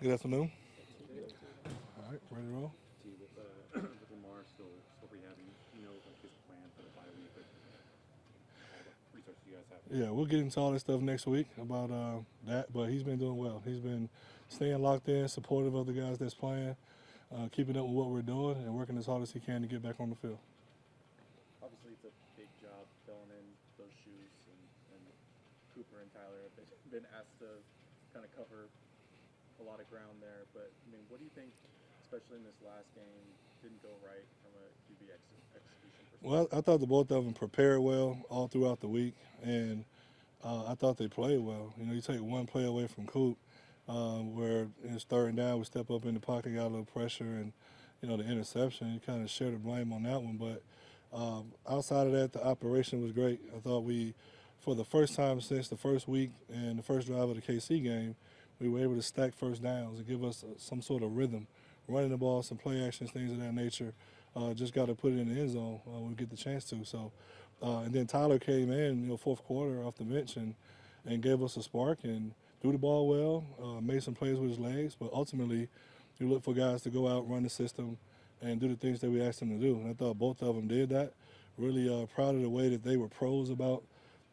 Good afternoon. All right, ready to roll? With Lamar still rehabbing, like his plan for the bye week with all the resources you guys have. Yeah, we'll get into all that stuff next week about that, but he's been doing well. He's been staying locked in, supportive of the guys that's playing, keeping up with what we're doing, and working as hard as he can to get back on the field. Obviously, it's a big job filling in those shoes, and Cooper and Tyler have been asked to kind of cover a lot of ground there. But I mean, what do you think, especially in this last game, didn't go right from a execution Well, perspective? I thought the both of them prepared well all throughout the week, and I thought they played well. You know, you take one play away from Coop, where it's third and down, we step up in the pocket, got a little pressure, and the interception. You kind of share the blame on that one, but outside of that, the operation was great. I thought we, for the first time since the first week and the first drive of the KC game, we were able to stack first downs and give us some sort of rhythm, running the ball, some play actions, things of that nature. Just got to put it in the end zone when we get the chance to. So, and then Tyler came in, fourth quarter off the bench and gave us a spark and threw the ball well, made some plays with his legs. But ultimately, you look for guys to go out, run the system, and do the things that we asked them to do. And I thought both of them did that. Really proud of the way that they were pros about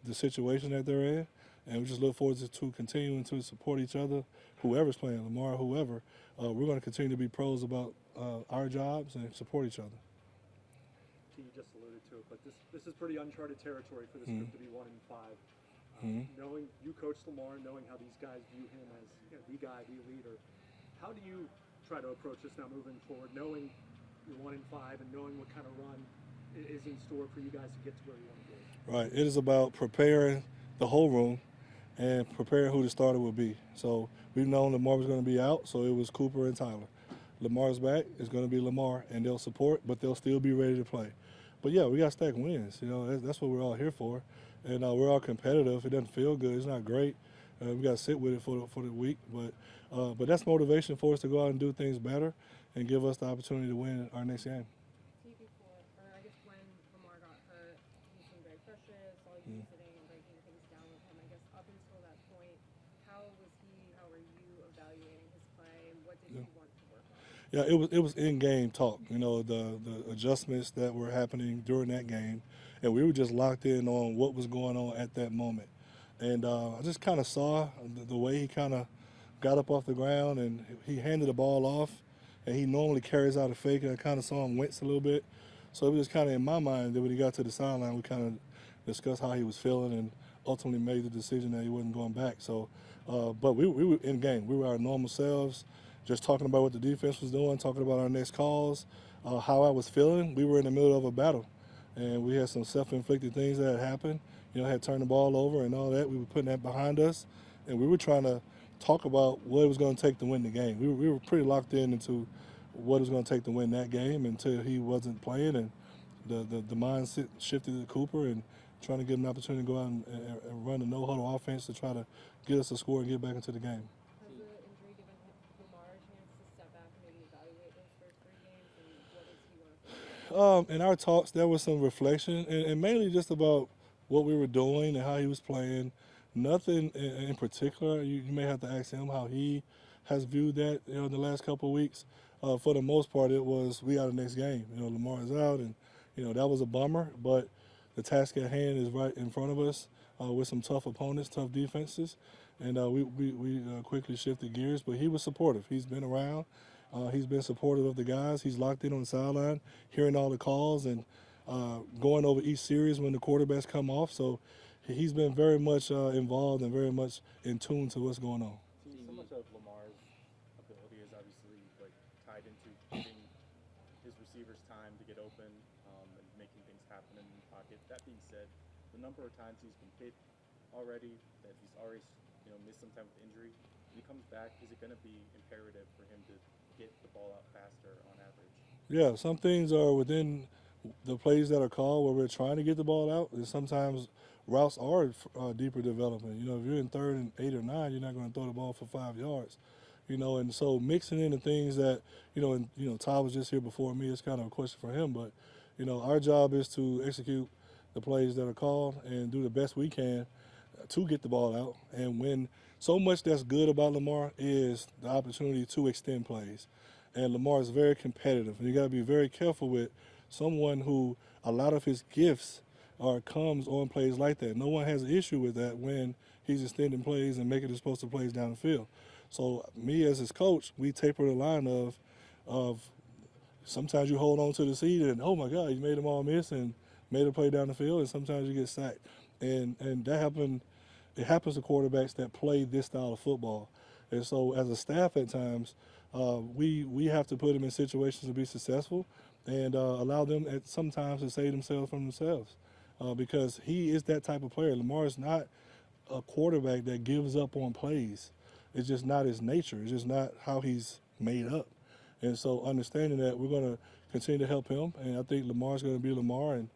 the situation that they're in. And we just look forward to continuing to support each other, whoever's playing, Lamar, whoever. We're going to continue to be pros about our jobs and support each other. You just alluded to it, but this is pretty uncharted territory for this Mm-hmm. group to be 1-5. Mm-hmm. Knowing you coached Lamar, knowing how these guys view him as the guy, the leader, how do you try to approach this now moving forward, knowing you're 1-5 and knowing what kind of run is in store for you guys to get to where you want to be? Right. It is about preparing the whole room and preparing who the starter will be. So we've known Lamar was going to be out, so it was Cooper and Tyler. Lamar's back, it's going to be Lamar, and they'll support, but they'll still be ready to play. But yeah, we got stack wins. That's what we're all here for, and we're all competitive. It doesn't feel good. It's not great. We got to sit with it for the week, but that's motivation for us to go out and do things better, and give us the opportunity to win our next game. See before, or I guess when Lamar got hurt, he seemed very frustrated. Saw you sitting and breaking things down with him. I guess up until that point, how was he? How were you evaluating his play, and what did Yeah. you want to work on? Yeah, it was in game talk. The adjustments that were happening during that game, and we were just locked in on what was going on at that moment. And I just kind of saw the way he kind of got up off the ground and he handed the ball off, and he normally carries out a fake, and I kind of saw him wince a little bit. So it was just kind of in my mind that when he got to the sideline, we kind of discussed how he was feeling and ultimately made the decision that he wasn't going back. So, but we were in game. We were our normal selves, just talking about what the defense was doing, talking about our next calls, how I was feeling. We were in the middle of a battle, and we had some self-inflicted things that had happened. Had turned the ball over and all that. We were putting that behind us, and we were trying to talk about what it was going to take to win the game. We were pretty locked in into what it was going to take to win that game until he wasn't playing, and the mindset shifted to Cooper and trying to get an opportunity to go out and run a no-huddle offense to try to get us a score and get back into the game. Has the injury given Lamar a chance to step back and maybe evaluate those first three games, and what does he want to focus on? In our talks, there was some reflection, and mainly just about what we were doing and how he was playing. Nothing in particular. You may have to ask him how he has viewed that in the last couple of weeks. For the most part, it was we got the next game. Lamar is out, and that was a bummer. But the task at hand is right in front of us with some tough opponents, tough defenses, and we quickly shifted gears. But he was supportive. He's been around. He's been supportive of the guys. He's locked in on the sideline, hearing all the calls and going over each series when the quarterbacks come off. So he's been very much involved and very much in tune to what's going on. So much of Lamar's ability is obviously like tied into giving his receivers time to get open and making things happen in the pocket. That being said, the number of times he's been hit already, that he's already missed some time with injury, when he comes back, is it going to be imperative for him to get the ball out faster on average? Yeah, some things are within the plays that are called where we're trying to get the ball out. And sometimes routes are deeper development. If you're in third and 8 or 9, you're not going to throw the ball for 5 yards. And so mixing in the things that, Ty was just here before me. It's kind of a question for him, but our job is to execute the plays that are called and do the best we can to get the ball out. And when so much that's good about Lamar is the opportunity to extend plays. And Lamar is very competitive. And you got to be very careful with someone who a lot of his gifts comes on plays like that. No one has an issue with that when he's extending plays and making explosive plays down the field. So me as his coach, we taper the line of sometimes you hold on to the seed and oh my God, you made them all miss and made a play down the field, and sometimes you get sacked. And that happened. It happens to quarterbacks that play this style of football. And so as a staff at times, we have to put them in situations to be successful and allow them at sometimes to save themselves from themselves. Because he is that type of player. Lamar is not a quarterback that gives up on plays. It's just not his nature. It's just not how he's made up. And so understanding that, we're going to continue to help him. And I think Lamar's going to be Lamar and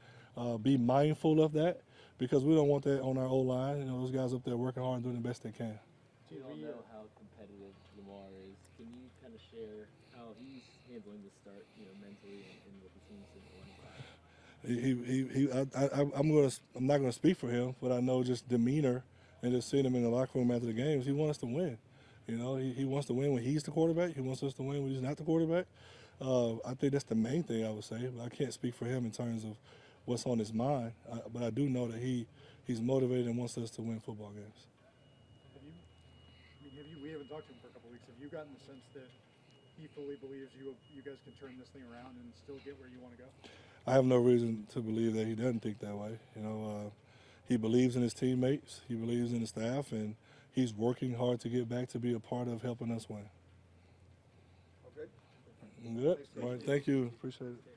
be mindful of that because we don't want that on our O-line. You know, those guys up there working hard and doing the best they can. We all know how competitive Lamar is. Can you kind of share how he's handling the start, mentally and with the team I'm not gonna speak for him, but I know just demeanor and just seeing him in the locker room after the games, he wants us to win. You know, he wants to win when he's the quarterback. He wants us to win when he's not the quarterback. I think that's the main thing I would say. I can't speak for him in terms of what's on his mind, but I do know that he's motivated and wants us to win football games. We haven't talked to him for a couple of weeks. Have you gotten the sense that he fully believes you guys can turn this thing around and still get where you want to go? I have no reason to believe that he doesn't think that way. You know, he believes in his teammates, he believes in the staff, and he's working hard to get back to be a part of helping us win. Okay. Good. All right. Thank you. Appreciate it.